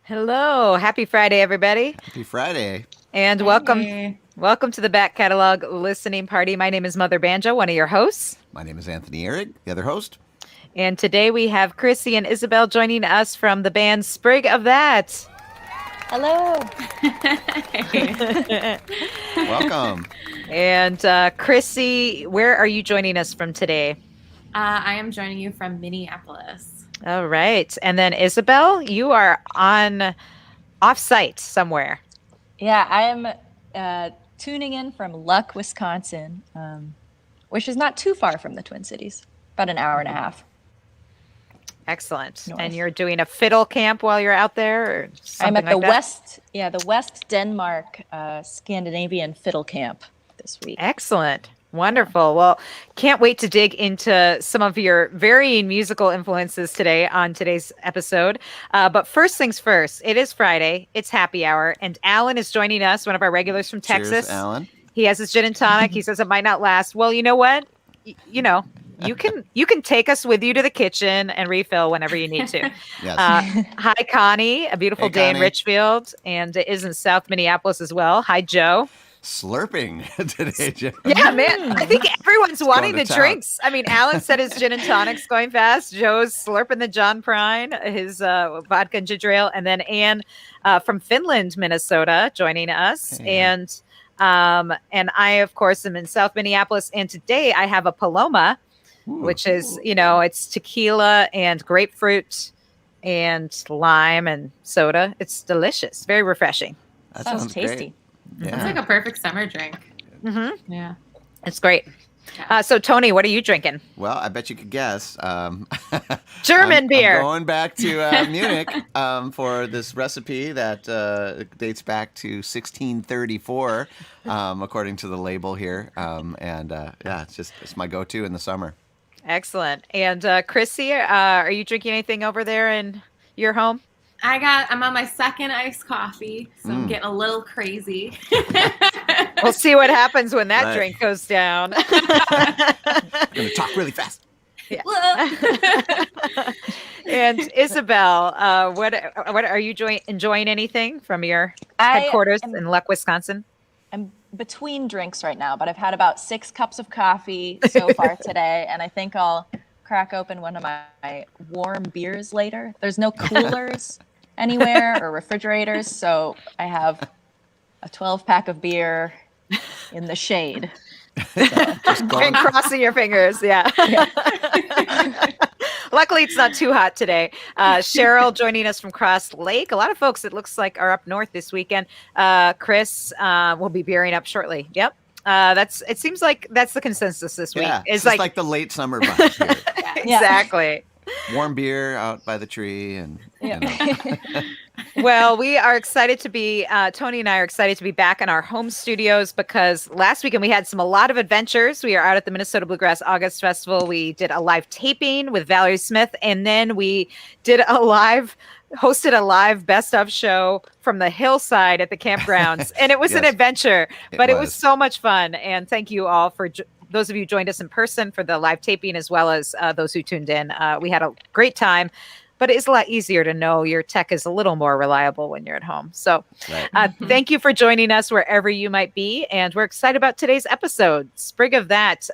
Hello, happy Friday, everybody, Happy Friday. and Hey. welcome to the back catalog listening party. My name is Mother Banjo, one of your hosts, My name is Anthony Ihrig, the other host. and today we have Chrissy and Isabel joining us from the band Sprig of That. Hello. Welcome. And Chrissy, where are you joining us from today? I am joining you from Minneapolis. All right, and then Isabel, you are on off-site somewhere. Yeah, I'm tuning in from Luck, Wisconsin, which is not too far from the Twin Cities, about an hour and a half. Excellent. North. And you're doing a fiddle camp while you're out there, or I'm something at the like that? the West Denmark Scandinavian Fiddle Camp this week. Excellent. Wonderful. Well, can't wait to dig into some of your varying musical influences today on today's episode. But first things first, it is Friday. It's happy hour. And Alan is joining us, one of our regulars from Cheers, Texas. Alan. He has his gin and tonic. He says it might not last. Well, you know what? You can take us with you to the kitchen and refill whenever you need to. Yes. Hi, Connie. A beautiful Hey, day in Connie. Richfield. And it is in South Minneapolis as well. Hi, Joe. Slurping today, Jim. Yeah, man. I think everyone's wanting going the to town. drinks. I mean, Alan said his gin and tonic's going fast. Joe's slurping the John Prine, his vodka and ginger ale. And then Anne from Finland, Minnesota, joining us. Hey, and I, of course, am in South Minneapolis. And today I have a Paloma, Ooh. which is, it's tequila and grapefruit and lime and soda. It's delicious. Very refreshing. That Sounds tasty. Great. It's Yeah. like a perfect summer drink. Mm-hmm. Yeah. It's great. So, Tony, what are you drinking? Well, I bet you could guess. German beer. I'm going back to Munich for this recipe that dates back to 1634, according to the label here. Yeah, it's my go-to in the summer. Excellent. And Chrissy, are you drinking anything over there in your home? I'm on my second iced coffee, so I'm getting a little crazy. We'll see what happens when that Right. drink goes down. I'm going to talk really fast. And Isabel, what are you enjoying anything from your headquarters in Luck, Wisconsin? I'm between drinks right now, but I've had about 6 cups of coffee so far today, and I think I'll crack open one of my warm beers later. There's no coolers anywhere or refrigerators, so I have a 12-pack of beer in the shade. Just And going. crossing your fingers, yeah. Luckily, it's not too hot today. Cheryl joining us from Cross Lake. A lot of folks, it looks like, are up north this weekend. Chris will be beering up shortly. Yep. It seems like that's the consensus this week. Yeah, It's it's like the late summer vibes here. exactly. Warm beer out by the tree, and Well, we are excited to be, Tony and I are excited to be back in our home studios because last weekend we had a lot of adventures. We are out at the Minnesota Bluegrass August Festival. We did a live taping with Valerie Smith, and then we did hosted a live best of show from the hillside at the campgrounds. And it was an Yes, adventure, but it was was. so much fun. And thank you all for those of you who joined us in person for the live taping, as well as those who tuned in. We had a great time. But it's a lot easier to know your tech is a little more reliable when you're at home. So right. thank you for joining us wherever you might be. And we're excited about today's episode. Sprig of That,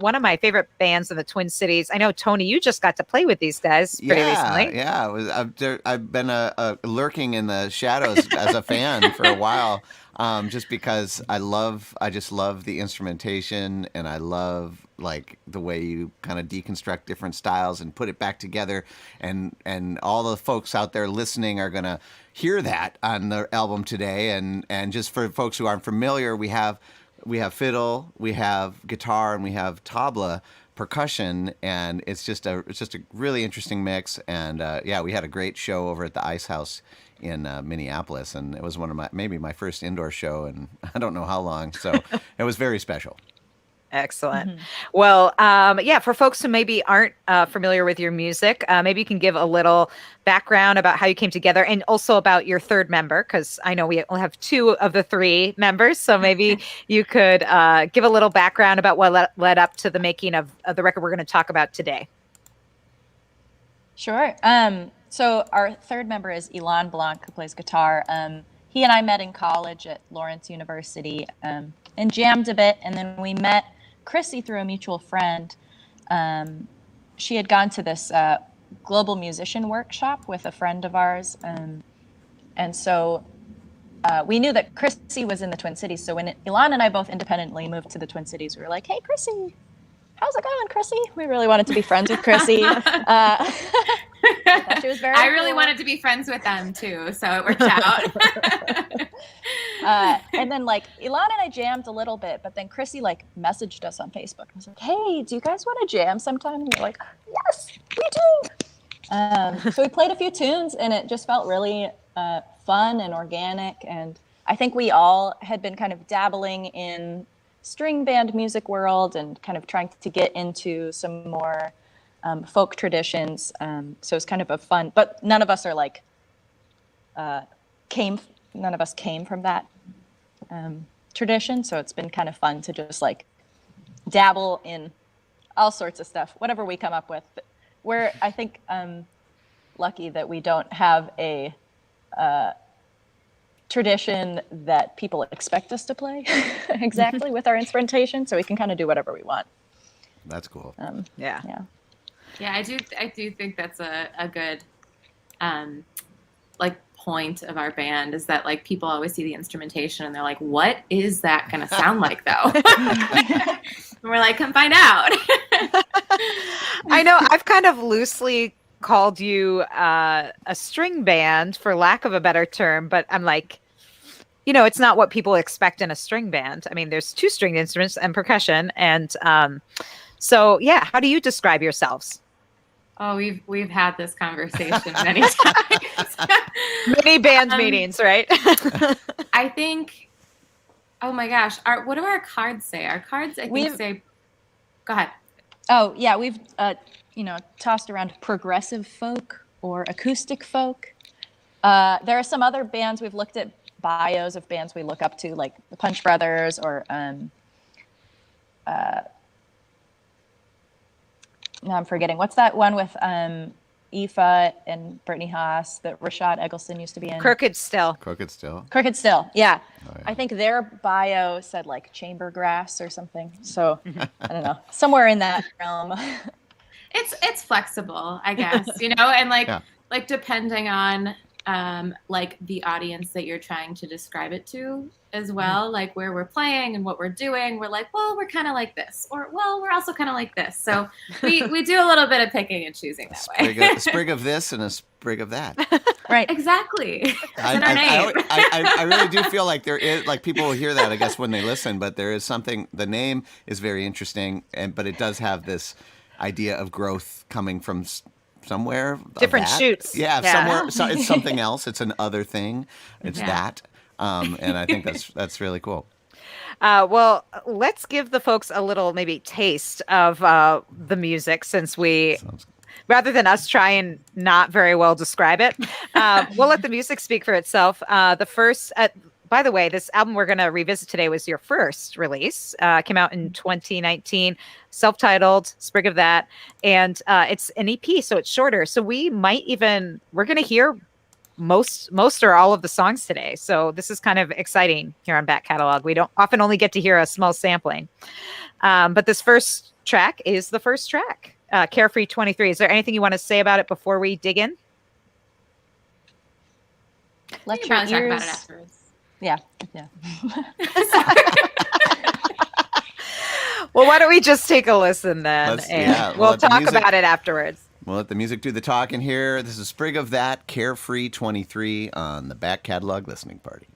one of my favorite bands in the Twin Cities. I know, Tony, you just got to play with these guys pretty recently. Yeah, I've been lurking in the shadows as a fan for a while, just because I just love the instrumentation, and I love like the way you kind of deconstruct different styles and put it back together, and all the folks out there listening are gonna hear that on the album today. And just for folks who aren't familiar, we have fiddle, we have guitar, and we have tabla percussion, and it's just a really interesting mix. And we had a great show over at the Ice House in Minneapolis, and it was maybe my first indoor show, and I don't know how long, so it was very special. Excellent. Mhm. Well, for folks who maybe aren't familiar with your music, maybe you can give a little background about how you came together, and also about your third member, because I know we only have 2 of the 3 members. So maybe you could give a little background about what led up to the making of the record we're going to talk about today. Sure. So our third member is Ilan Blanc, who plays guitar. He and I met in college at Lawrence University and jammed a bit. And then we met Chrissy through a mutual friend. She had gone to this global musician workshop with a friend of ours. And so we knew that Chrissy was in the Twin Cities. So when Ilan and I both independently moved to the Twin Cities, we were like, hey, Chrissy, how's it going, Chrissy? We really wanted to be friends with Chrissy. I thought she was very I really cool. wanted to be friends with them too, so it worked out. And then like Ilan and I jammed a little bit, but then Chrissy like messaged us on Facebook. I was like, hey, do you guys want to jam sometime? And we were like, yes, we do. So we played a few tunes and it just felt really fun and organic. And I think we all had been kind of dabbling in string band music world and kind of trying to get into some more folk traditions. So it's kind of a fun, but none of us are like, none of us came from that tradition. So it's been kind of fun to just like dabble in all sorts of stuff, whatever we come up with. We're, I think, lucky that we don't have a tradition that people expect us to play exactly with our instrumentation. So we can kind of do whatever we want. That's cool. Yeah. Yeah, I do think that's a good like point of our band is that like people always see the instrumentation and they're like, what is that gonna sound like though? And we're like, come find out. I know I've kind of loosely called you a string band for lack of a better term, but I'm like, it's not what people expect in a string band. I mean, there's 2 stringed instruments and percussion. And so, yeah, how do you describe yourselves? Oh, we've had this conversation many times. Many band meetings, right? I think, oh my gosh, what do our cards say? Our cards, I think, say, go ahead. Oh, yeah, we've, tossed around progressive folk or acoustic folk. There are some other bands we've looked at bios of bands we look up to, like the Punch Brothers or now I'm forgetting. What's that one with Aoife and Brittany Haas that Rashad Eggleston used to be in? Crooked Still. Crooked Still. Crooked Still, yeah. Oh, yeah. I think their bio said like chamber grass or something. So I don't know, somewhere in that realm. It's flexible, I guess, and like depending on like the audience that you're trying to describe it to as well, like where we're playing and what we're doing, we're like, well, we're kind of like this, or well, we're also kind of like this. So we do a little bit of picking and choosing that way. A sprig of this and a sprig of that. Right. Exactly. That's in our name. I really do feel like there is, like people will hear that, I guess, when they listen, but there is something, the name is very interesting, but it does have this idea of growth coming from somewhere. Different shoots. Yeah, somewhere. So it's something else. It's an other thing. It's that. And I think that's really cool. Well, let's give the folks a little maybe taste of the music since rather than us try and not very well describe it, we'll let the music speak for itself. By the way, this album we're going to revisit today was your first release. Came out in 2019, self-titled, Sprig of That. And it's an EP, so it's shorter. So we're going to hear most or all of the songs today. So this is kind of exciting here on Back Catalog. We don't often only get to hear a small sampling. But this first track is the first track, Carefree 23. Is there anything you want to say about it before we dig in? Let you talk about it afterwards. Yeah. Well, why don't we just take a listen then, we'll talk about it afterwards. We'll let the music do the talking here. This is Sprig of That, Carefree 23 on the Back Catalog Listening Party.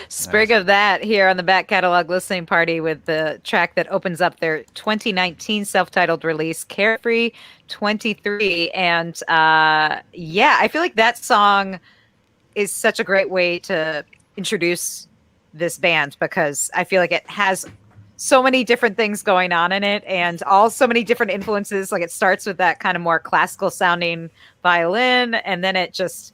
Sprig of That here on the back catalog listening party with the track that opens up their 2019 self-titled release, Carefree 23. And yeah, I feel like that song is such a great way to introduce this band because I feel like it has so many different things going on in it and all so many different influences. Like it starts with that kind of more classical sounding violin, and then it just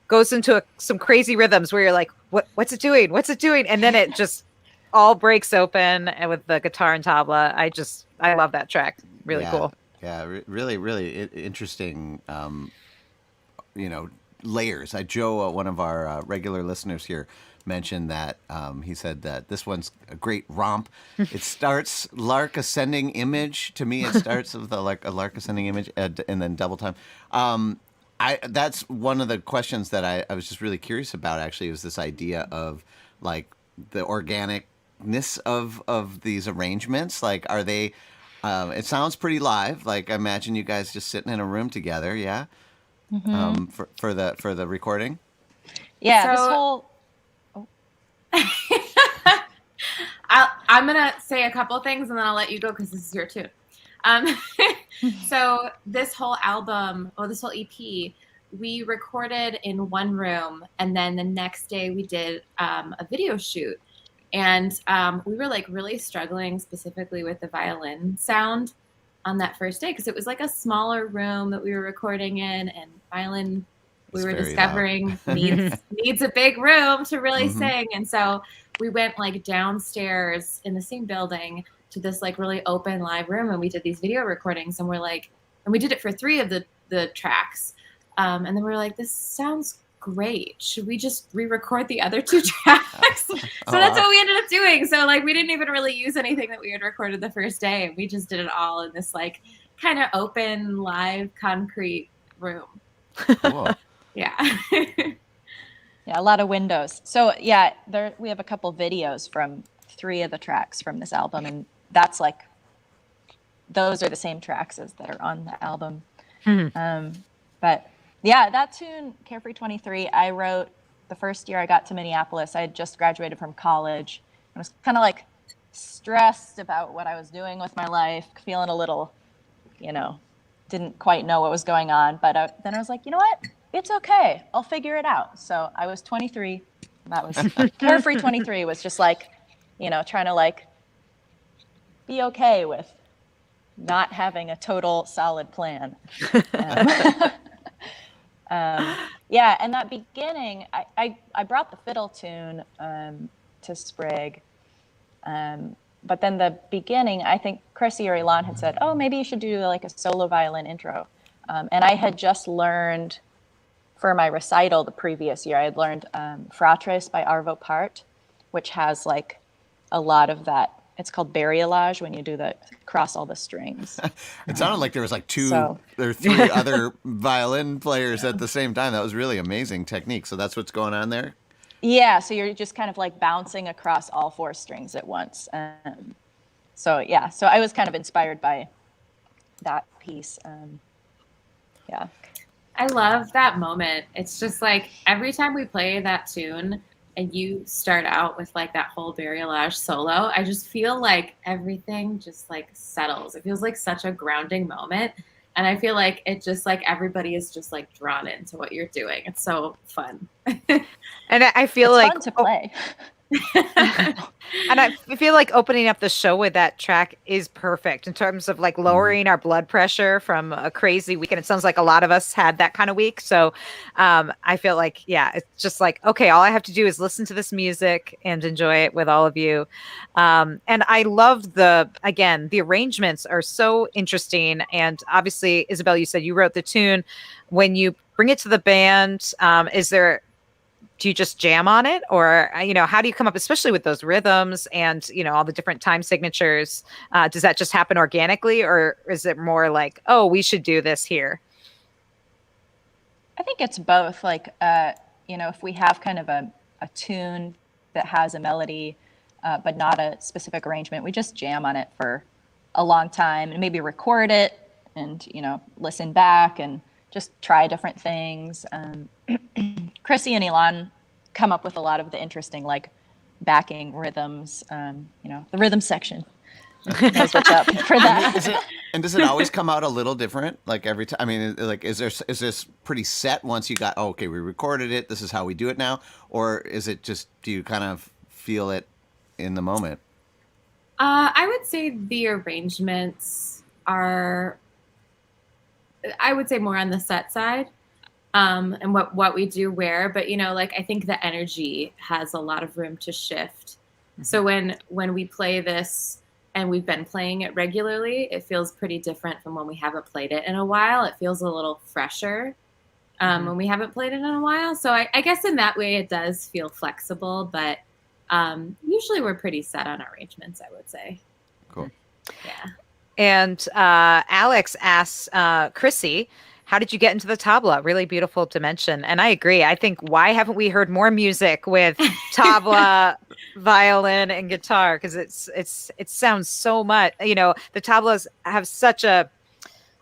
goes into some crazy rhythms where you're like, what's it doing? What's it doing? And then it just all breaks open and with the guitar and tabla. I love that track. Really cool. Yeah, really, really interesting, layers. Joe, one of our regular listeners here, mentioned that he said that this one's a great romp. It starts lark ascending image. To me, it starts with a lark ascending image and then double time. That's one of the questions that I was just really curious about, actually, was this idea of like the organicness of these arrangements. Like, are they, it sounds pretty live. Like, I imagine you guys just sitting in a room together. Yeah. For the recording. Yeah. So, this whole, I'm gonna say a couple things and then I'll let you go because this is your tune. So this whole album, or this whole EP, we recorded in one room, and then the next day we did a video shoot, and we were like really struggling specifically with the violin sound on that first day because it was like a smaller room that we were recording in, and violin we were discovering needs a big room to really sing. And so we went like downstairs in the same building to this like really open live room, and we did these video recordings, and we did it for 3 of the tracks. And then we were like, this sounds great. Should we just re-record the other 2 tracks? So that's what we ended up doing. So like we didn't even really use anything that we had recorded the first day. We just did it all in this like kind of open live concrete room. Cool. Yeah. yeah, a lot of windows. So yeah, we have a couple videos from 3 of the tracks from this album, and that's like, those are the same tracks as that are on the album. But yeah, that tune, Carefree 23, I wrote the first year I got to Minneapolis. I had just graduated from college. I was kind of like stressed about what I was doing with my life, feeling a little, didn't quite know what was going on. But then I was like, you know what? It's okay. I'll figure it out. So I was 23. That was Carefree 23 was just like, trying to like be okay with not having a total solid plan. Yeah, and that beginning, I brought the fiddle tune to Sprig, but then the beginning, I think Chrissy or Elon had said, oh, maybe you should do like a solo violin intro. And I had just learned for my recital the previous year, I had learned Fratres by Arvo Part, which has like a lot of that. It's called bariolage when you do the cross all the strings. It sounded like there was like 3 other violin players at the same time. That was really amazing technique. So that's what's going on there? Yeah, so you're just kind of like bouncing across all 4 strings at once. So I was kind of inspired by that piece. Yeah. I love that moment. It's just like every time we play that tune, and you start out with like that whole bariolage solo, I just feel like everything just like settles. It feels like such a grounding moment. And I feel like it just like everybody is just like drawn into what you're doing. It's so fun. And I feel it's like fun to play. And I feel like opening up the show with that track is perfect in terms of like lowering our blood pressure from a crazy week. And it sounds like a lot of us had that kind of week. So I feel like, yeah, it's just like, okay, all I have to do is listen to this music and enjoy it with all of you. And I love the arrangements are so interesting. And obviously, Isabel, you said you wrote the tune. When you bring it to the band, do you just jam on it, or how do you come up, especially with those rhythms and all the different time signatures? Does that just happen organically, or is it more like, oh, we should do this here? I think it's both. Like if we have kind of a tune that has a melody but not a specific arrangement, we just jam on it for a long time and maybe record it and listen back and just try different things. Chrissy and Elon come up with a lot of the interesting like backing rhythms. The rhythm section knows what's up for that. And does it always come out a little different? Like every time? I mean, like, is this pretty set once you got, oh, okay, we recorded it, this is how we do it now? Or is it just, do you kind of feel it in the moment? I would say the arrangements are, I would say, more on the set side, and what we do where. But, like, I think the energy has a lot of room to shift. Mm-hmm. So when we play this and we've been playing it regularly, it feels pretty different from when we haven't played it in a while. It feels a little fresher when we haven't played it in a while. So I guess in that way it does feel flexible, but usually we're pretty set on arrangements, I would say. Cool. Yeah. And Alex asks Chrissy, how did you get into the tabla? Really beautiful dimension. And I agree. I think, why haven't we heard more music with tabla, violin, and guitar? Because it sounds so much, the tablas have such a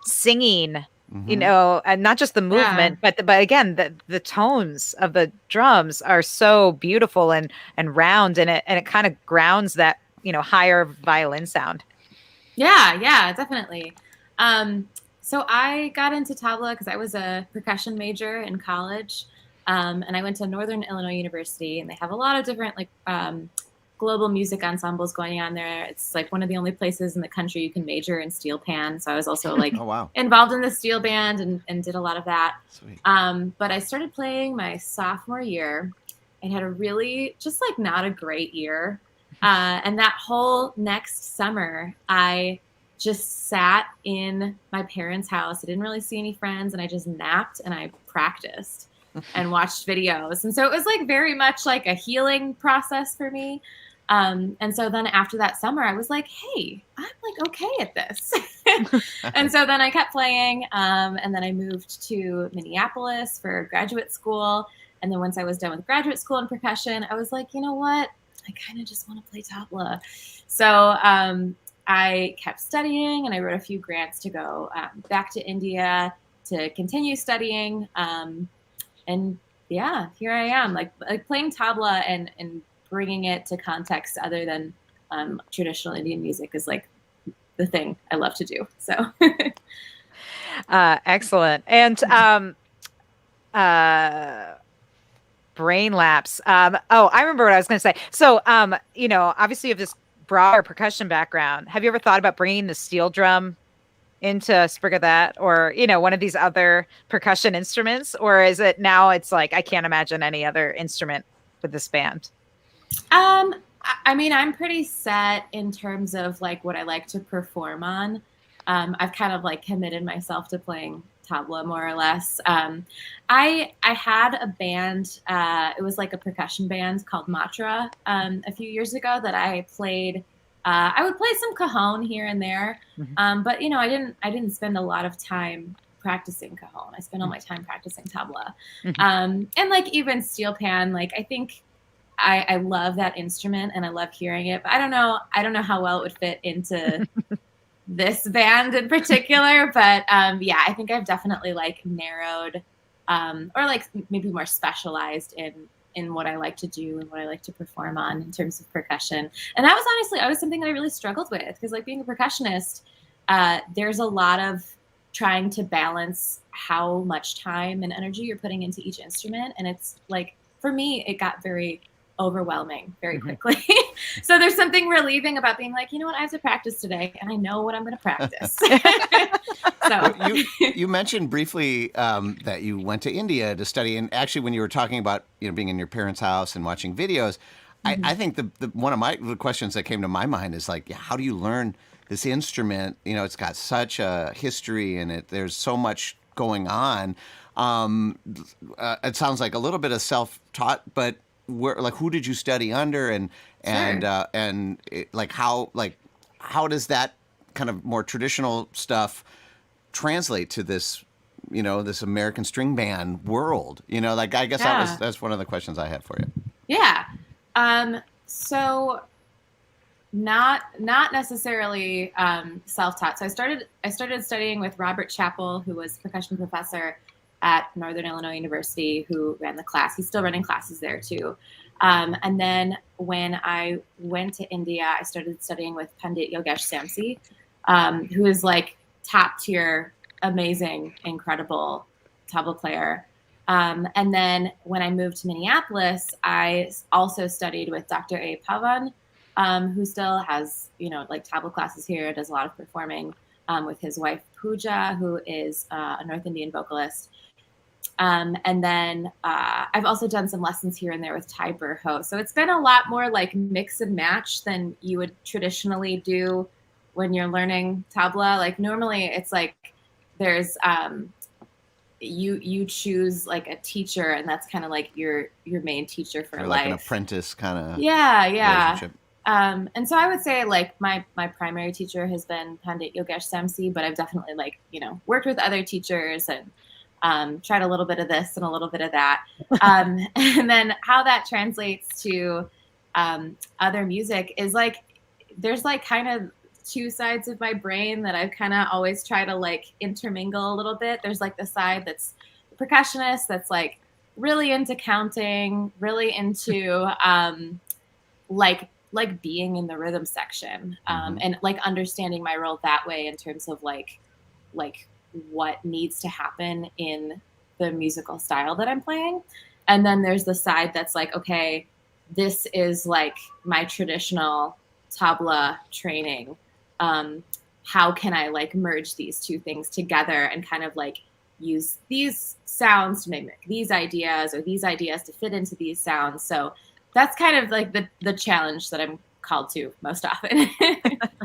singing, and not just the movement, but again, the tones of the drums are so beautiful and round, and it kind of grounds that, higher violin sound. Yeah, definitely. So I got into tabla because I was a percussion major in college, and I went to Northern Illinois University, and they have a lot of different global music ensembles going on there. It's like one of the only places in the country you can major in steel pan. So I was also involved in the steel band and did a lot of that. Sweet. But I started playing my sophomore year and had a really just not a great year. And that whole next summer, I just sat in my parents' house. I didn't really see any friends, and I just napped and I practiced and watched videos. And so it was very much like a healing process for me. And so then after that summer, I was like, hey, I'm okay at this. And so then I kept playing. And then I moved to Minneapolis for graduate school. And then once I was done with graduate school in percussion, I was like, you know what? I kind of just want to play tabla. So I kept studying, and I wrote a few grants to go back to India to continue studying. And yeah, here I am, like playing tabla and bringing it to context other than traditional Indian music is the thing I love to do. So excellent. And brain lapse. I remember what I was going to say. So, obviously you have this broader percussion background. Have you ever thought about bringing the steel drum into Sprig of That, or one of these other percussion instruments? Or is it now it's I can't imagine any other instrument with this band? I mean, I'm pretty set in terms of what I like to perform on. I've kind of committed myself to playing tabla more or less. I had a band, it was a percussion band called Matra a few years ago that I played. I would play some cajon here and there, but I didn't spend a lot of time practicing cajon. I spent all my time practicing tabla, and even steel pan. I think I love that instrument and I love hearing it, but I don't know how well it would fit into this band in particular. But yeah, I think I've definitely narrowed or maybe more specialized in what I like to do and what I like to perform on in terms of percussion. And that was honestly always something that I really struggled with, because being a percussionist, there's a lot of trying to balance how much time and energy you're putting into each instrument. And it's for me, it got very overwhelming very quickly. So there's something relieving about being you know what, I have to practice today and I know what I'm going to practice. So you mentioned briefly that you went to India to study, and actually when you were talking about being in your parents' house and watching videos, I think the one of the questions that came to my mind is how do you learn this instrument? It's got such a history and there's so much going on. It sounds like a little bit of self-taught, but who did you study under, and how does that kind of more traditional stuff translate to this this American string band world? I guess that's one of the questions I had for you. Yeah. So not necessarily self-taught. So I started studying with Robert Chappell, who was percussion professor at Northern Illinois University who ran the class. He's still running classes there too. And then when I went to India, I started studying with Pandit Yogesh Samsi, who is like top tier, amazing, incredible tabla player. And then when I moved to Minneapolis, I also studied with Dr. A. Pavan, who still has, like tabla classes here, does a lot of performing with his wife Pooja, who is a North Indian vocalist. And then I've also done some lessons here and there with Thai Burho. So it's been a lot more like mix and match than you would traditionally do when you're learning tabla. Like normally it's like there's you choose like a teacher, and that's kind of like your main teacher for You're life. Like an apprentice kind of relationship. And so I would say like my primary teacher has been Pandit Yogesh Samsi, but I've definitely like, worked with other teachers and tried a little bit of this and a little bit of that. And then how that translates to other music is like, there's like kind of two sides of my brain that I've kind of always try to like intermingle a little bit. There's like the side that's the percussionist that's like really into counting, really into like being in the rhythm section and like understanding my role that way in terms of like what needs to happen in the musical style that I'm playing. And then there's the side that's like, okay, this is like my traditional tabla training. How can I like merge these two things together and kind of like use these sounds to mimic these ideas or these ideas to fit into these sounds? So that's kind of like the challenge that I'm called to most often.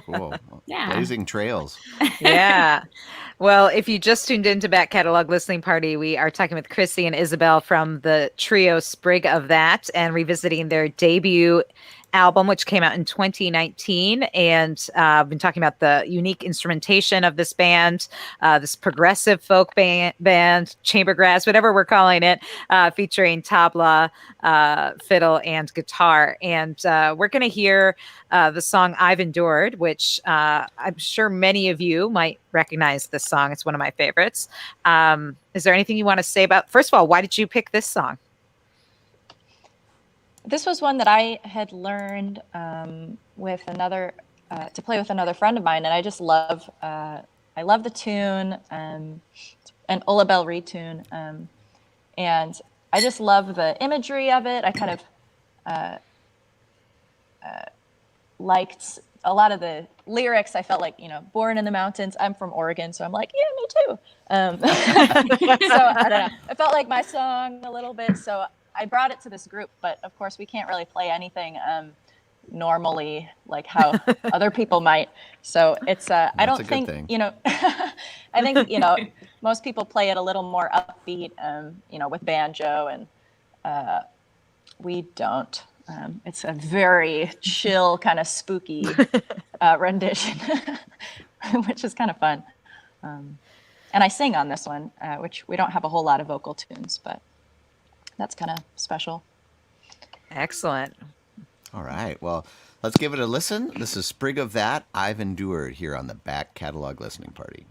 Cool. Yeah. Blazing trails. Yeah. Well, if you just tuned into Back Catalog Listening Party, we are talking with Chrissy and Isabel from the trio Sprig of That and revisiting their debut album, which came out in 2019. And I've been talking about the unique instrumentation of this band, this progressive folk band, chamber grass, whatever we're calling it, featuring tabla, fiddle, and guitar. And we're going to hear the song I've Endured, which I'm sure many of you might recognize this song. It's one of my favorites. Is there anything you want to say about, first of all, why did you pick this song? This was one that I had learned with another to play with another friend of mine, and I just love. I love the tune, an Ola Bell Reed tune, and I just love the imagery of it. I kind of liked a lot of the lyrics. I felt like, born in the mountains. I'm from Oregon, so I'm like, yeah, me too. So I don't know. I felt like my song a little bit, so I brought it to this group, but of course we can't really play anything normally like how other people might. So it's I don't think I think most people play it a little more upbeat, with banjo, and we don't. It's a very chill, kind of spooky rendition, which is kind of fun. And I sing on this one, which we don't have a whole lot of vocal tunes, but that's kind of special. Excellent. All right. Well, let's give it a listen. This is Sprig of That, I've Endured, here on the Back Catalog Listening Party.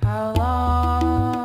How long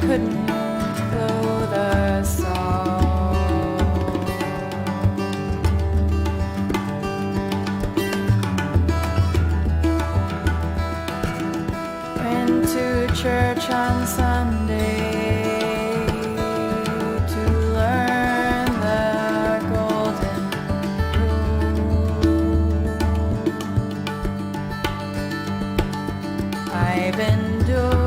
couldn't blow the song. Went to church on Sunday to learn the golden rule. I've endured,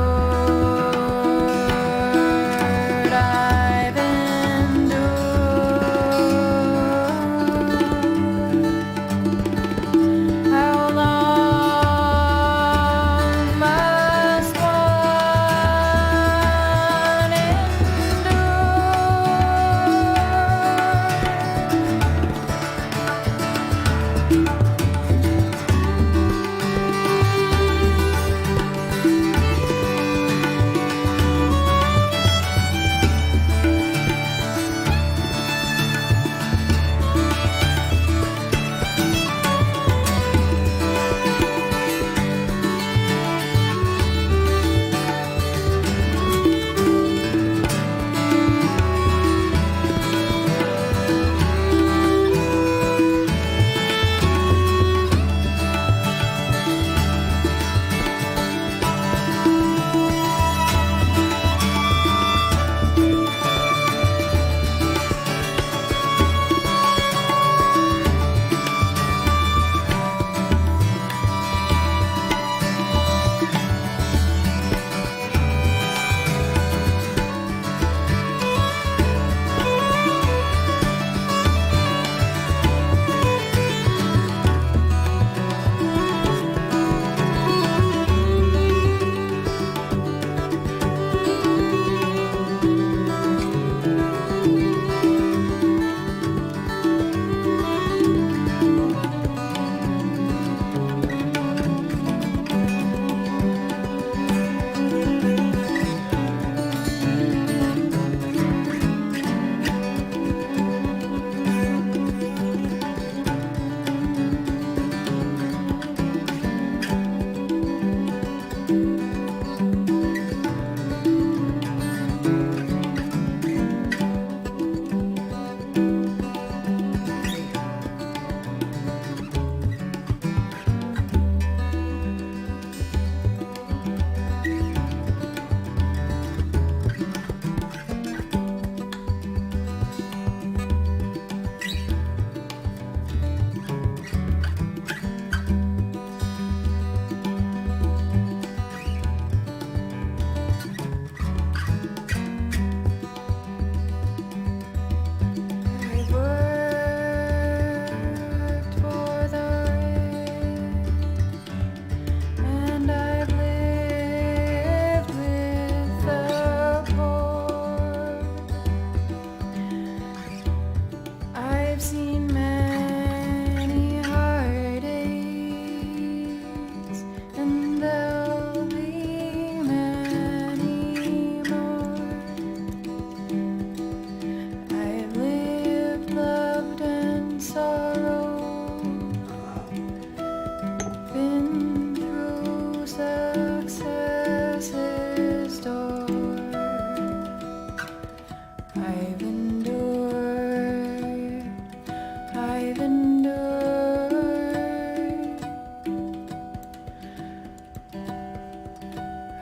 I've endured.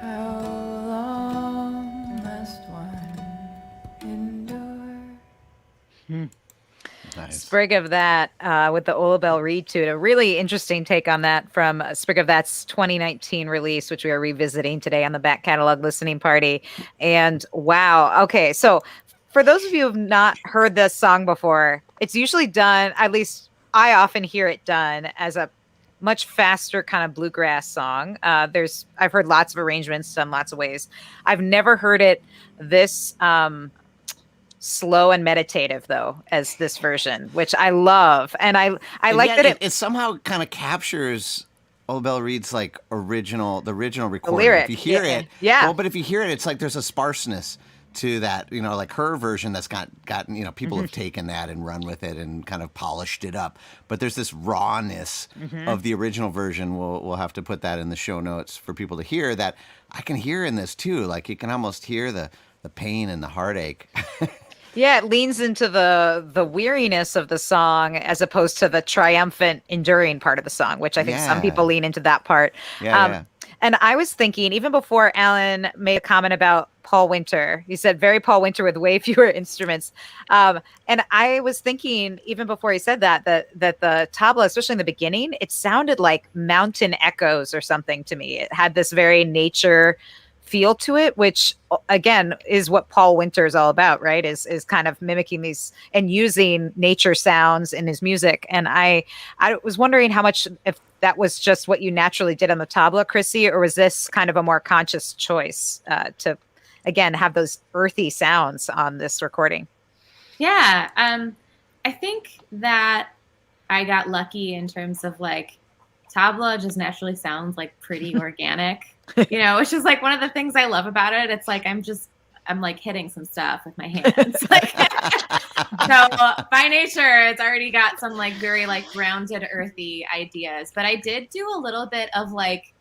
How long must one Sprig of That with the Ola Bell Reed to it. A really interesting take on that from Sprig of That's 2019 release, which we are revisiting today on the back catalog listening party. And wow. Okay. So for those of you who have not heard this song before, it's usually done, at least I often hear it done as a much faster kind of bluegrass song. I've heard lots of arrangements done lots of ways. I've never heard it this slow and meditative though as this version, which I love, and I like that it somehow kind of captures Ola Bell Reed's like the original recording. The lyric, if you hear it, yeah. Well, but if you hear it, it's like there's a sparseness to that, like her version that's gotten, people have taken that and run with it and kind of polished it up. But there's this rawness of the original version. We'll have to put that in the show notes for people to hear that I can hear in this too. Like you can almost hear the the pain and the heartache. Yeah, it leans into the weariness of the song as opposed to the triumphant, enduring part of the song, which I think some people Yeah. lean into that part. Yeah, Um, yeah. and I was thinking, even before Alan made a comment about Paul Winter, he said very Paul Winter with way fewer instruments. And I was thinking, even before he said that, that the tabla, especially in the beginning, it sounded like mountain echoes or something to me. It had this very nature feel to it, which again is what Paul Winter is all about, right? Is kind of mimicking these and using nature sounds in his music. And I was wondering how much, if that was just what you naturally did on the tabla, Chrissy, or was this kind of a more conscious choice to again have those earthy sounds on this recording? Yeah, I think that I got lucky in terms of like tabla just naturally sounds like pretty organic, which is like one of the things I love about it. It's like I'm like hitting some stuff with my hands. Like, so by nature, it's already got some like very like grounded, earthy ideas. But I did do a little bit of like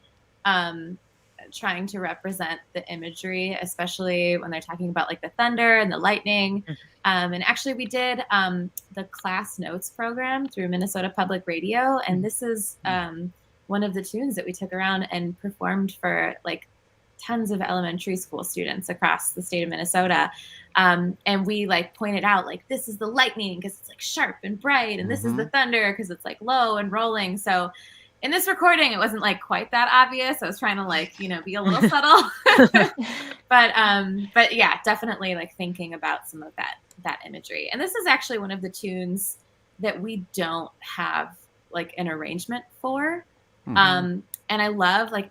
trying to represent the imagery, especially when they're talking about like the thunder and the lightning. And actually, we did the class notes program through Minnesota Public Radio, and this is one of the tunes that we took around and performed for like tons of elementary school students across the state of Minnesota. And we like pointed out like this is the lightning because it's like sharp and bright, and this is the thunder because it's like low and rolling. So in this recording, it wasn't like quite that obvious. I was trying to like, be a little subtle, but yeah, definitely like thinking about some of that imagery. And this is actually one of the tunes that we don't have like an arrangement for. And I love like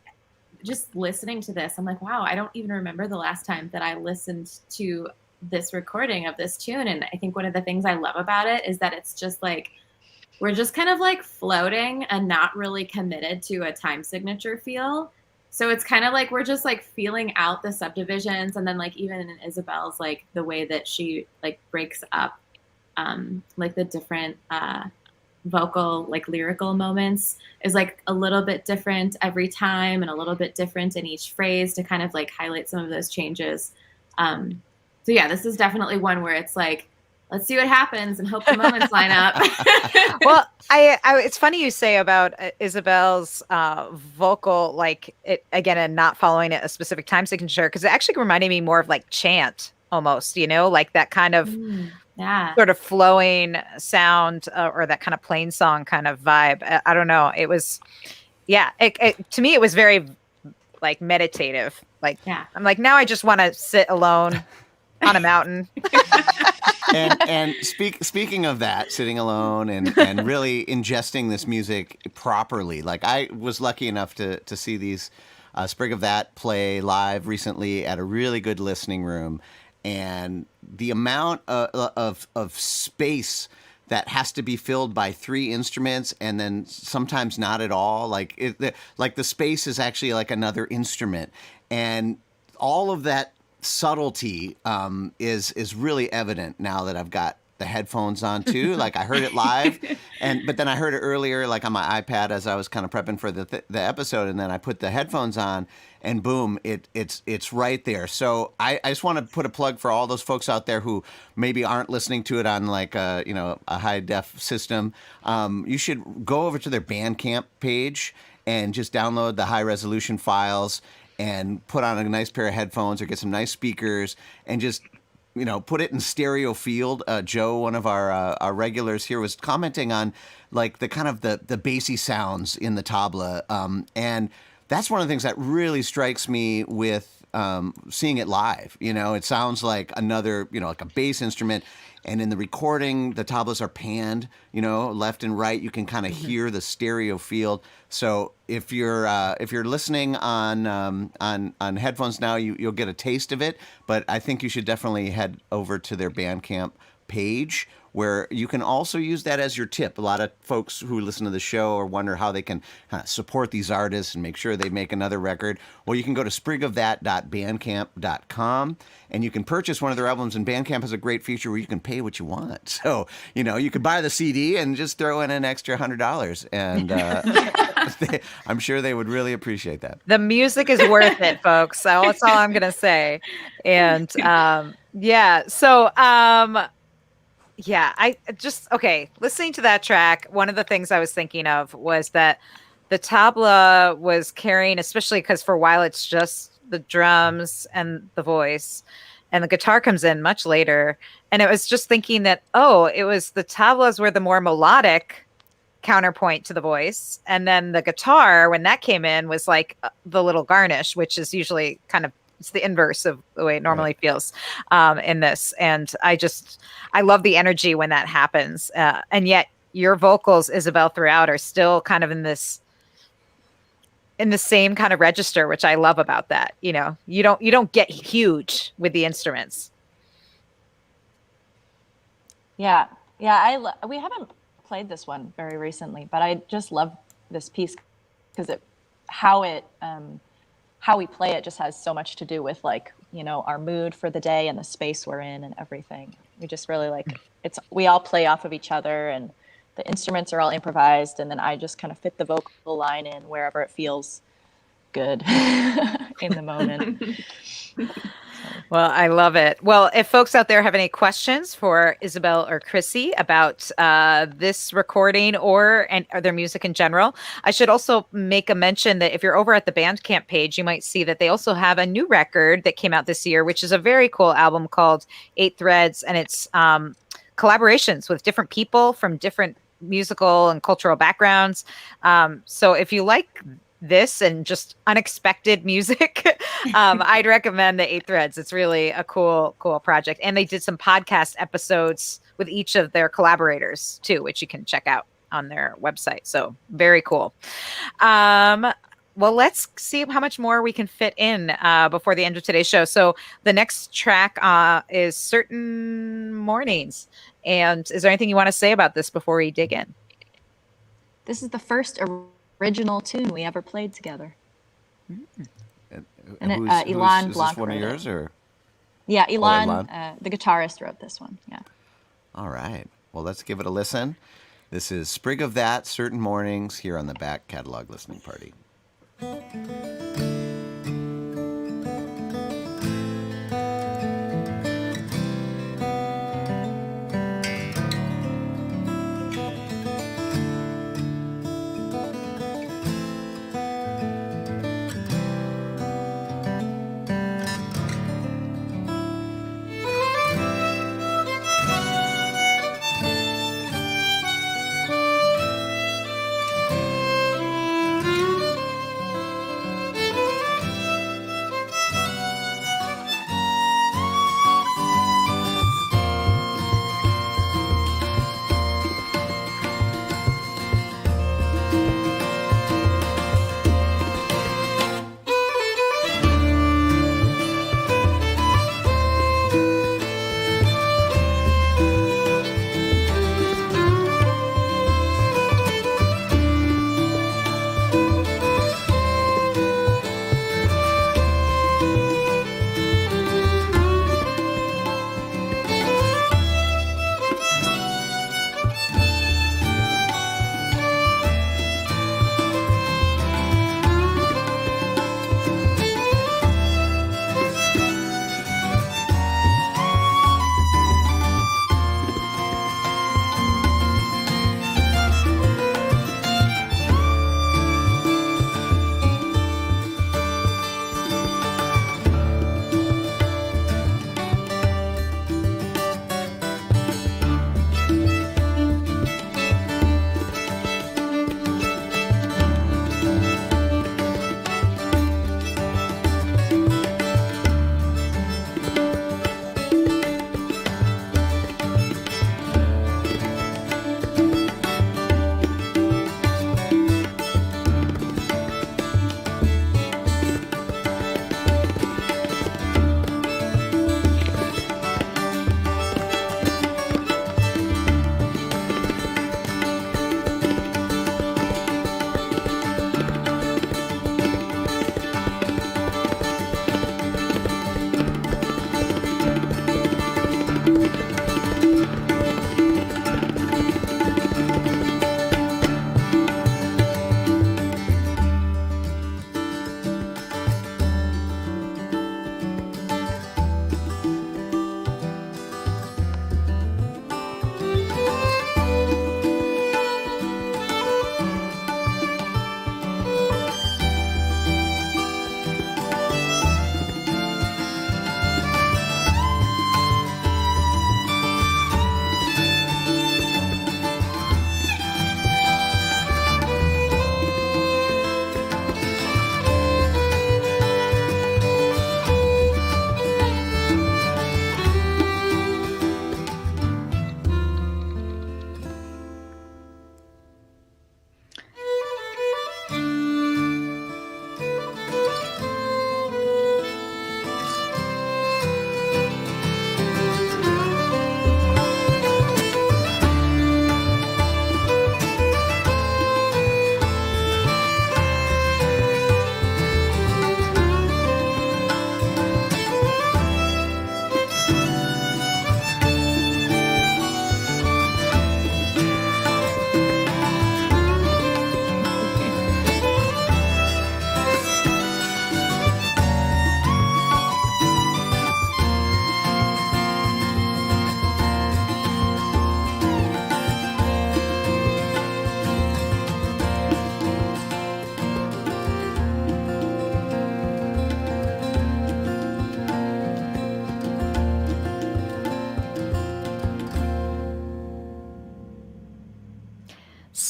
just listening to this. I'm like, wow, I don't even remember the last time that I listened to this recording of this tune. And I think one of the things I love about it is that it's just like, we're just kind of like floating and not really committed to a time signature feel. So it's kind of like we're just like feeling out the subdivisions. And then like even in Isabel's, like the way that she like breaks up like the different vocal, like lyrical moments is like a little bit different every time and a little bit different in each phrase to kind of like highlight some of those changes. So yeah, this is definitely one where it's like, let's see what happens and hope the moments line up. Well, I it's funny you say about Isabel's vocal, like it again, and not following a specific time signature, because it actually reminded me more of like chant almost, like that kind of sort of flowing sound or that kind of plain song kind of vibe. I don't know. It was, yeah, to me, it was very like meditative. Like, I'm like, now I just want to sit alone on a mountain. and speaking of that, sitting alone and really ingesting this music properly, like I was lucky enough to see these Sprig of That play live recently at a really good listening room, and the amount of space that has to be filled by 3 instruments and then sometimes not at all, like the space is actually like another instrument, and all of that subtlety is really evident now that I've got the headphones on too. Like I heard it live, but then I heard it earlier, like on my iPad as I was kind of prepping for the episode, and then I put the headphones on, and boom, it's right there. So I just want to put a plug for all those folks out there who maybe aren't listening to it on like a high def system. You should go over to their Bandcamp page and just download the high resolution files and put on a nice pair of headphones or get some nice speakers and just, put it in stereo field. Joe, one of our regulars here, was commenting on like the kind of the bassy sounds in the tabla. And that's one of the things that really strikes me with seeing it live. It sounds like another, like a bass instrument. And in the recording, the tablas are panned, left and right. You can kind of hear the stereo field. So if you're listening on headphones now, you'll get a taste of it. But I think you should definitely head over to their Bandcamp page where you can also use that as your tip. A lot of folks who listen to the show or wonder how they can kind of support these artists and make sure they make another record. Well, you can go to sprigofThat.bandcamp.com and you can purchase one of their albums, and Bandcamp has a great feature where you can pay what you want. So, you could buy the CD and just throw in an extra $100, and I'm sure they would really appreciate that. The music is worth it, folks. So that's all I'm gonna say. And I just listening to that track, one of the things I was thinking of was that the tabla was carrying, especially because for a while it's just the drums and the voice, and the guitar comes in much later. And it was just thinking that, it was the tablas were the more melodic counterpoint to the voice, and then the guitar, when that came in, was like the little garnish, which is usually it's the inverse of the way it normally feels in this. And I love the energy when that happens, and yet your vocals, Isabel, throughout are still kind of in the same kind of register, which I love about that. You don't get huge with the instruments. Yeah, we haven't played this one very recently, but I just love this piece because how we play it just has so much to do with our mood for the day and the space we're in and everything. We just really we all play off of each other, and the instruments are all improvised, and then I just kind of fit the vocal line in wherever it feels good in the moment. Well, I love it. Well, if folks out there have any questions for Isabel or Chrissy about this recording or their music in general, I should also make a mention that if you're over at the Bandcamp page, you might see that they also have a new record that came out this year, which is a very cool album called 8 Threads, and it's collaborations with different people from different musical and cultural backgrounds. So if you like this and just unexpected music, I'd recommend the 8 Threads. It's really a cool project. And they did some podcast episodes with each of their collaborators too, which you can check out on their website. So very cool. Well, let's see how much more we can fit in before the end of today's show. So the next track is Certain Mornings. And is there anything you want to say about this before we dig in? This is the first original tune we ever played together. And Ilan is Blanc this one of wrote yours, it. or? Yeah, Ilan, the guitarist, wrote this one. Yeah. All right. Well, let's give it a listen. This is Sprig of That, Certain Mornings, here on the Back Catalog Listening Party.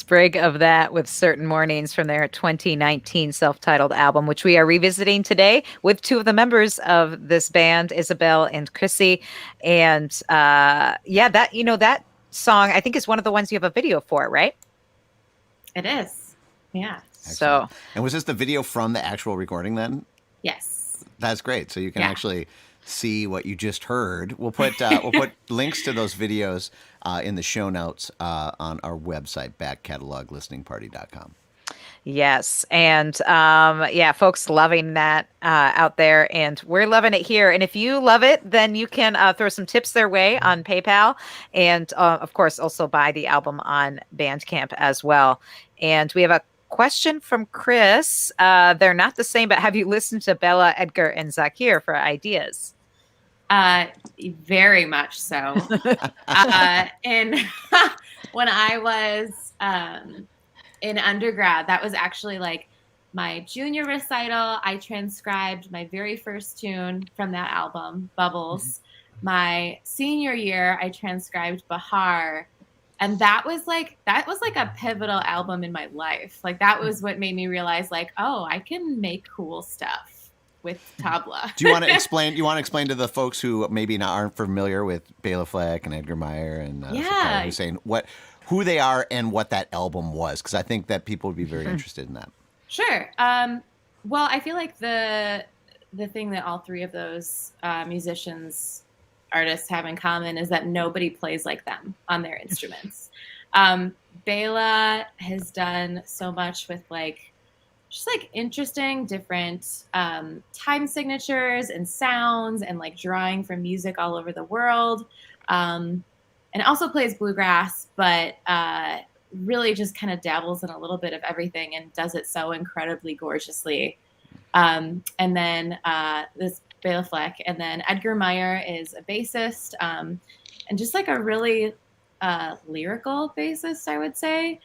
Sprig of That with Certain Mornings from their 2019 self-titled album, which we are revisiting today with two of the members of this band, Isabel and Chrissy. And that song I think is one of the ones you have a video for, right? It is. Yeah. Excellent. So, and was this the video from the actual recording then? Yes. That's great. So you can Yeah. actually see what you just heard. We'll put links to those videos in the show notes on our website, backcataloglisteningparty.com. yes. And folks loving that out there, and we're loving it here. And if you love it, then you can throw some tips their way on PayPal, and of course also buy the album on Bandcamp as well. And we have a question from Chris. They're not the same, but have you listened to Bella, Edgar, and Zakir for ideas? Very much so. And when I was in undergrad, that was actually like my junior recital. I transcribed my very first tune from that album, Bubbles. My senior year, I transcribed Bahar. And that was like a pivotal album in my life. Like that was what made me realize, like, oh, I can make cool stuff with Tabla. Do you want to explain? You want to explain to the folks who maybe aren't familiar with Bela Fleck and Edgar Meyer and Zakir Hussain who they are and what that album was? Because I think that people would be very interested in that. Sure. Well, I feel like the thing that all three of those artists have in common is that nobody plays like them on their instruments. Bela has done so much with just interesting different time signatures and sounds and drawing from music all over the world. And also plays bluegrass, but really just kind of dabbles in a little bit of everything and does it so incredibly gorgeously. And then this Bela Fleck, and then Edgar Meyer is a bassist, and just a really lyrical bassist, I would say.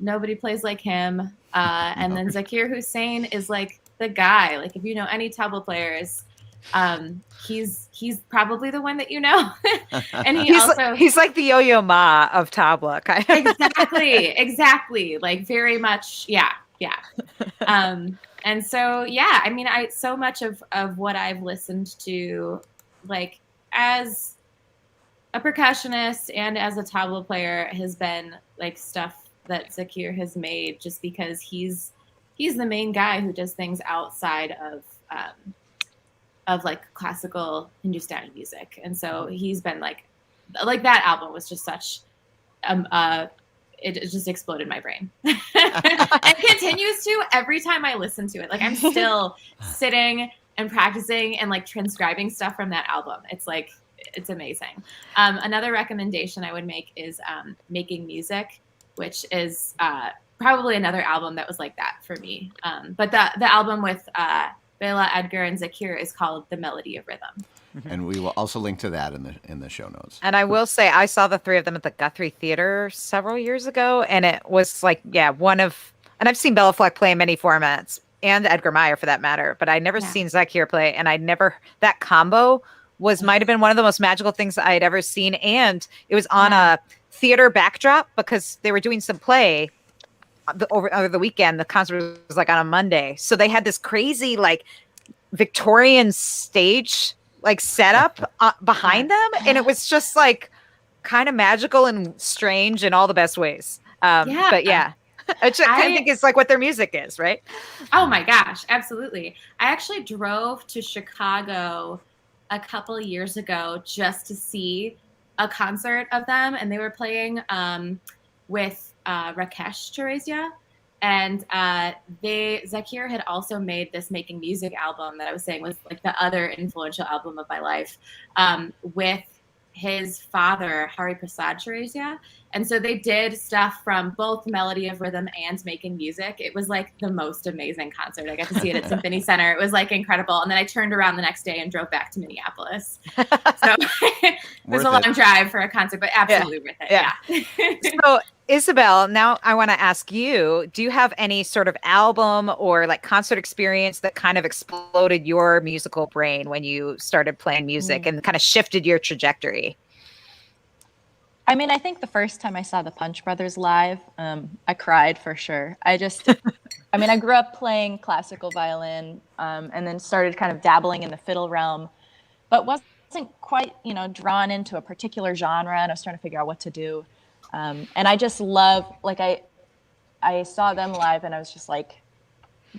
Nobody plays like him. And then Zakir Hussain is the guy. If you know any tabla players, he's probably the one that you know. And he's like the Yo-Yo Ma of tabla, kind of. Exactly. Very much, yeah. And so, yeah, I mean, so much of what I've listened to, as a percussionist and as a tabla player, has been stuff that Zakir has made, just because he's the main guy who does things outside of classical Hindustani music. And so he's been that album was just such it just exploded my brain. And continues to every time I listen to it. I'm still sitting and practicing and transcribing stuff from that album. It's amazing. Another recommendation I would make is Making Music, which is probably another album that was like that for me. But the album with Bela, Edgar, and Zakir is called The Melody of Rhythm. And we will also link to that in the show notes. And I will say, I saw the three of them at the Guthrie Theater several years ago, and it was and I've seen Bela Fleck play in many formats, and Edgar Meyer for that matter, but I'd never seen Zakir play, and that combo might have been one of the most magical things I'd ever seen, and it was on a theater backdrop because they were doing some play over the weekend. The concert was on a Monday, so they had this crazy Victorian stage setup behind them, and it was just kind of magical and strange in all the best ways. But yeah, I think it's what their music is, right? Oh my gosh, absolutely. I actually drove to Chicago a couple years ago just to see a concert of them, and they were playing with Rakesh Chauresia. And Zakir had also made this Making Music album that I was saying was the other influential album of my life, with his father, Hari Prasad Chauresia. And so they did stuff from both Melody of Rhythm and Making Music. It was the most amazing concert. I got to see it at Symphony Center. It was incredible. And then I turned around the next day and drove back to Minneapolis. So it was a long drive for a concert, but absolutely worth it. Yeah. So Isabel, now I want to ask you, do you have any sort of album or concert experience that kind of exploded your musical brain when you started playing music and kind of shifted your trajectory? I mean, I think the first time I saw the Punch Brothers live, I cried for sure. I mean, I grew up playing classical violin, and then started kind of dabbling in the fiddle realm, but wasn't quite, drawn into a particular genre, and I was trying to figure out what to do. And I just love, like, I saw them live, and I was just like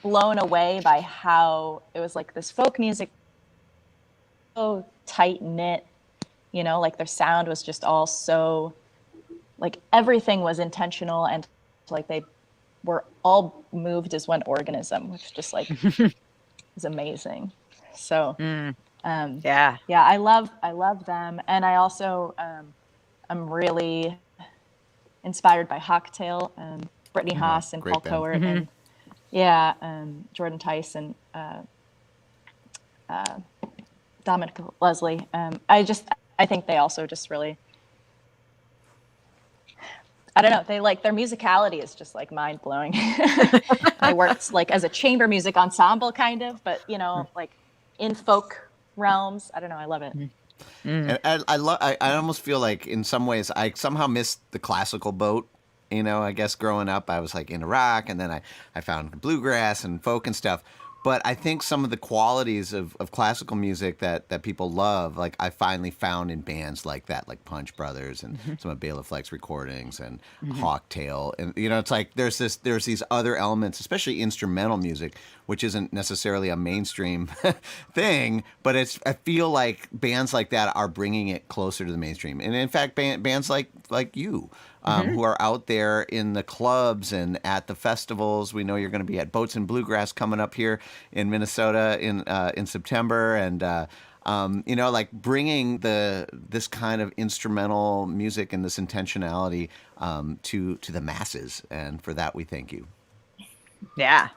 blown away by how it was like this folk music, so tight knit, like their sound was just all so, like everything was intentional, and like they were all moved as one organism, which just like is amazing. So Yeah. I love them, and I also I'm really inspired by Hawktail, Brittany Haas and great Paul band. Coert, and Jordan Tice and Dominic Leslie. I think they also just really, I don't know, they like, their musicality is just like mind blowing. I worked like as a chamber music ensemble kind of, but like in folk realms. I don't know, I love it. And I almost feel like in some ways I somehow missed the classical boat. I guess growing up I was like into rock, and then I found bluegrass and folk and stuff. But I think some of the qualities of classical music that people love, like I finally found in bands like that, like Punch Brothers and some of Bela Fleck's recordings and Hawktail. And, it's like there's these other elements, especially instrumental music, which isn't necessarily a mainstream thing, but I feel like bands like that are bringing it closer to the mainstream. And in fact, bands like you, who are out there in the clubs and at the festivals. We know you're going to be at Boats and Bluegrass coming up here in Minnesota in September, and like bringing this kind of instrumental music and this intentionality to the masses. And for that, we thank you. Yeah.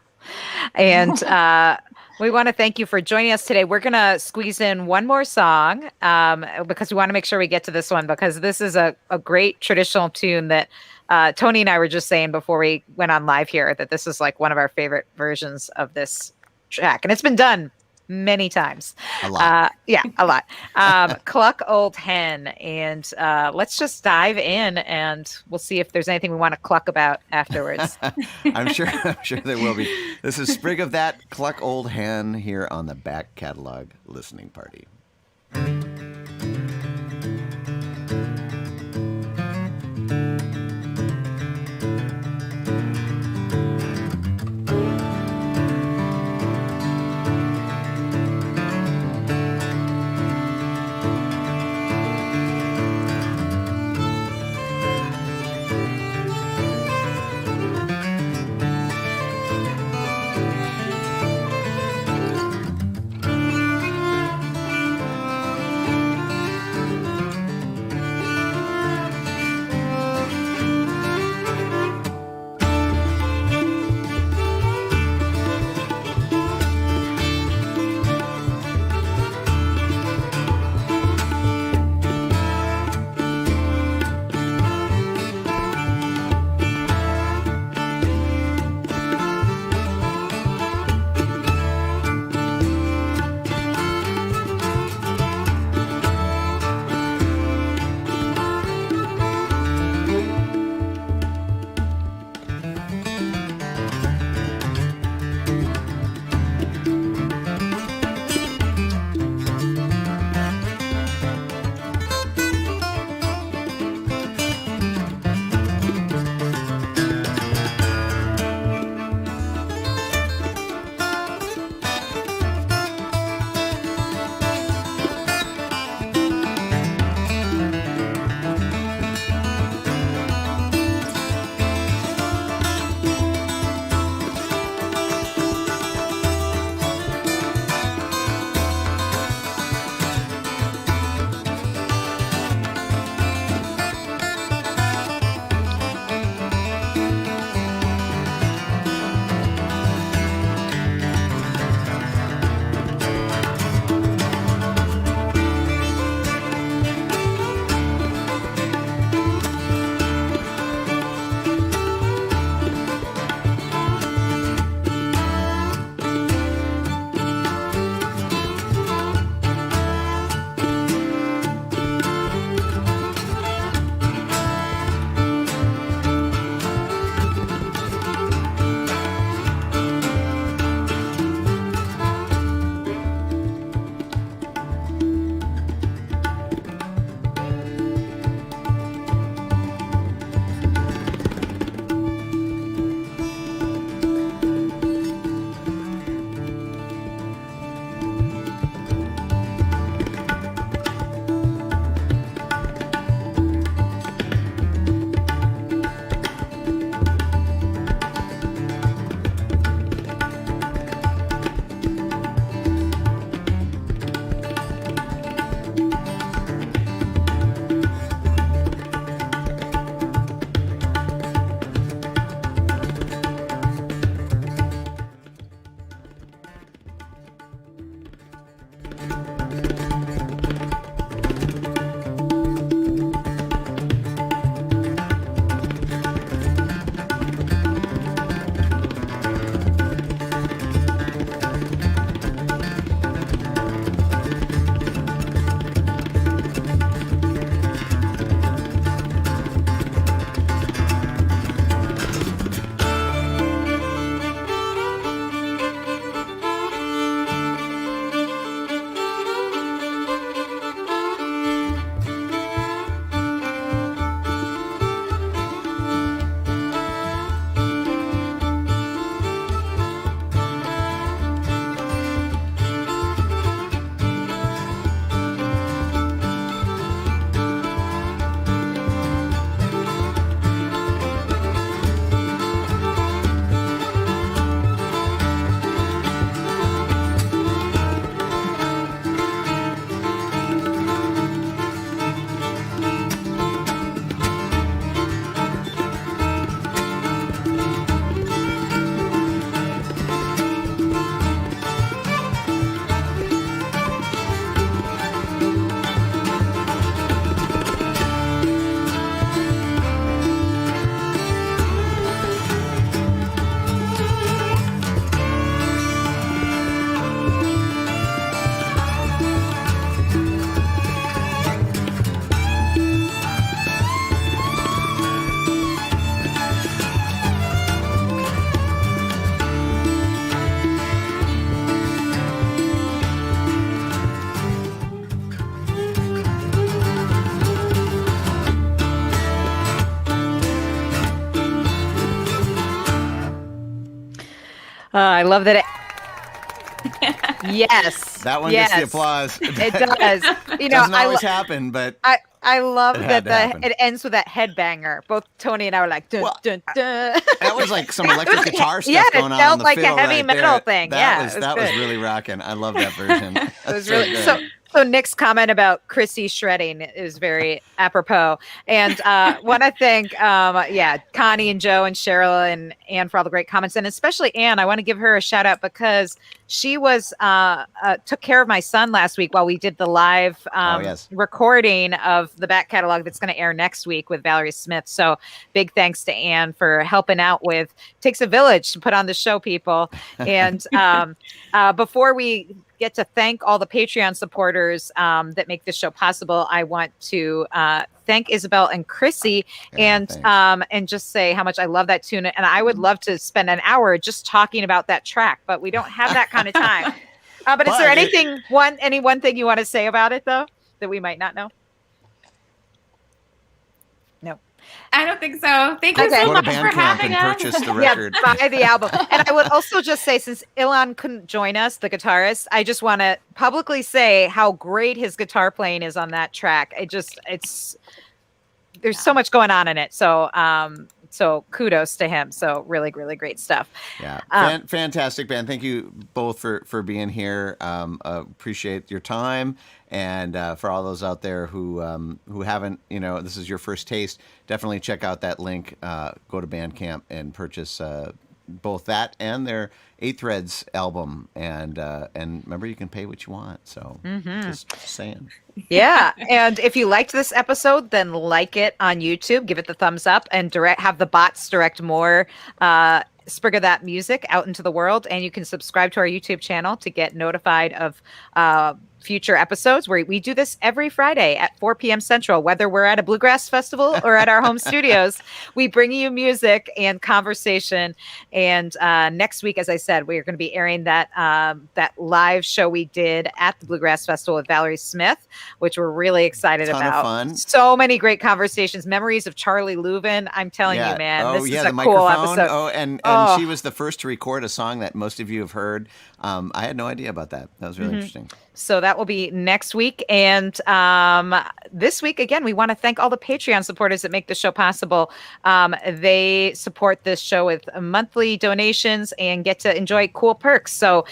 And we want to thank you for joining us today. We're going to squeeze in one more song because we want to make sure we get to this one, because this is a great traditional tune that Tony and I were just saying before we went on live here, that this is like one of our favorite versions of this track. And it's been done many times. A lot. A lot. Cluck Old Hen. And let's just dive in, and we'll see if there's anything we want to cluck about afterwards. I'm sure there will be. This is Sprig of That, Cluck Old Hen, here on the Back Catalog Listening Party. I love that. Yes. That one yes. gets the applause. It does. You know, Doesn't always happen, but I love It had that to happen. it ends with that headbanger. Both Tony and I were like, dun, Well, dun, dun. that was like some electric guitar stuff Yeah, it going on felt the like a fiddle heavy right metal there. thing. That Yeah, was it was that was good. really rocking. I love that version. It was That's really good. so Nick's comment about Chrissy shredding is very apropos. And want to thank Connie and Joe and Cheryl and Anne for all the great comments. And especially Anne, I want to give her a shout out because she was took care of my son last week while we did the live yes. recording of the back catalog that's going to air next week with Valerie Smith. So big thanks to Anne for helping out with Takes a Village to put on the show, people. And before we get to thank all the Patreon supporters that make this show possible, I want to thank Isabel and Chrissy and just say how much I love that tune. And I would love to spend an hour just talking about that track, but we don't have that kind of time. But is there any one thing you want to say about it though that we might not know? No. I don't think so. Thank you so Go to much for Bandcamp having and us. purchase the record. Yeah, buy the album. And I would also just say, since Ilan couldn't join us, the guitarist, I just want to publicly say how great his guitar playing is on that track. There's so much going on in it. So, so kudos to him. So really, really great stuff. Yeah. Fantastic band. Thank you both for being here. Appreciate your time. And for all those out there who haven't, this is your first taste, definitely check out that link. Go to Bandcamp and purchase both that and their 8 Threads album. And remember, you can pay what you want. So just saying. Yeah. And if you liked this episode, then like it on YouTube, give it the thumbs up, and have the bots direct more Sprig of That music out into the world. And you can subscribe to our YouTube channel to get notified of future episodes where we do this every Friday at 4 p.m. Central, whether we're at a bluegrass festival or at our home studios. We bring you music and conversation. And next week, as I said, we are going to be airing that live show we did at the Bluegrass Festival with Valerie Smith, which we're really excited Ton about. Of fun. So many great conversations, memories of Charlie Leuven. I'm telling you, man, this is a cool episode. Oh, and she was the first to record a song that most of you have heard. I had no idea about that. That was really interesting. So that will be next week. And this week, again, we want to thank all the Patreon supporters that make the show possible. They support this show with monthly donations and get to enjoy cool perks. So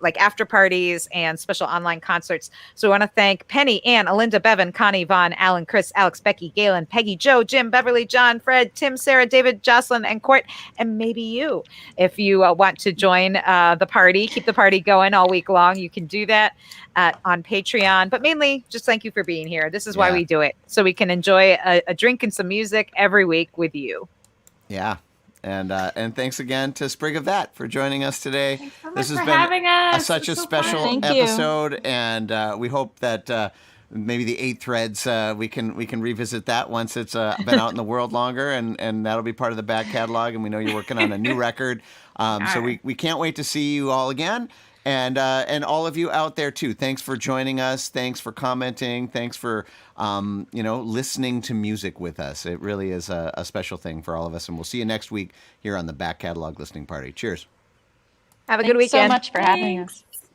like after parties and special online concerts. So we want to thank Penny, Ann, Alinda, Bevan, Connie, Vaughn, Alan, Chris, Alex, Becky, Galen, Peggy, Joe, Jim, Beverly, John, Fred, Tim, Sarah, David, Jocelyn, and Court, and maybe you. If you want to join the party, keep the party going all week long, you can do that on Patreon. But mainly, just thank you for being here. This is why we do it, so we can enjoy a drink and some music every week with you. Yeah. And thanks again to Sprig of That for joining us today. Thanks so much This has for been having us. such a It's so special fun. Thank you. episode, and we hope that maybe the 8 Threads we can revisit that once it's been out in the world longer, and that'll be part of the back catalog. And we know you're working on a new record, so we can't wait to see you all again. And all of you out there too. Thanks for joining us. Thanks for commenting. Thanks for listening to music with us. It really is a special thing for all of us. And we'll see you next week here on the Back Catalog Listening Party. Cheers. Have a good Thanks so weekend. much for having us.